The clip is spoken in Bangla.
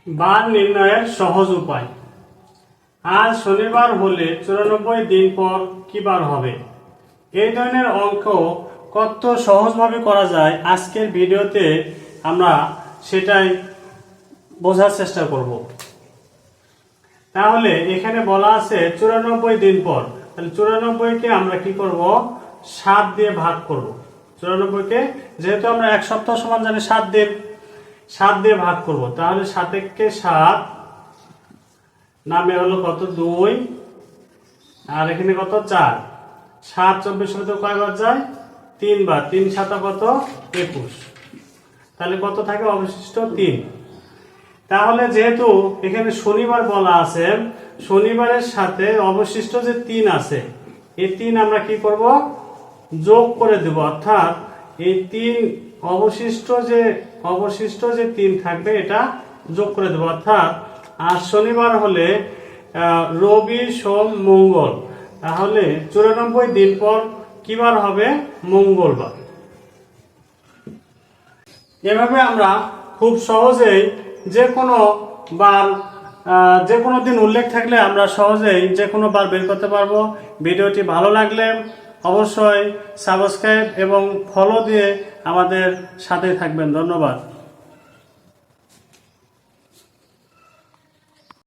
বার নির্ণয়ের সহজ উপায়। আজ শনিবার হলে 94 দিন পর কি বার হবে? এই ধরনের অঙ্ক কত সহজভাবে করা যায় আজকের ভিডিওতে আমরা সেটাই বোঝার চেষ্টা করব। তাহলে এখানে বলা আছে 94 দিন পর, তাহলে 94কে আমরা কি করব? 7 দিয়ে ভাগ করব। 94কে যেহেতু আমরা এক সপ্তাহ সমান জানি 7 দিন, 7 দিয়ে ভাগ করব। তাহলে 7 কে 7 নামে হলো কত? 2 আর এখানে কত? 4। 7 24 তো কয়বার যায়? 3 বার। 3 7 কত? 21। তাহলে কত থাকে অবশিষ্ট? 3। তাহলে যেহেতু এখানে শনিবার বলা আছে, শনিবারের সাথে অবশিষ্ট যে 3 আছে, এই 3 আমরা কি করব? যোগ করে দেব। অর্থাৎ এই 3 অবশিষ্ট যে 3 থাকবে এটা যোগ করে দেব। অর্থাৎ আর শনিবার হলে রবি সোম মঙ্গল, তাহলে 94 দিন পর কি বার হবে? মঙ্গলবার। এভাবে আমরা খুব সহজেই যে কোনো বার, যে কোনো দিন উল্লেখ থাকলে আমরা সহজেই যে কোনো বার বের করতে পারবো। ভিডিওটি ভালো লাগলে অবশ্যই সাবস্ক্রাইব এবং ফলো দিয়ে আমাদের সাথে থাকবেন। ধন্যবাদ।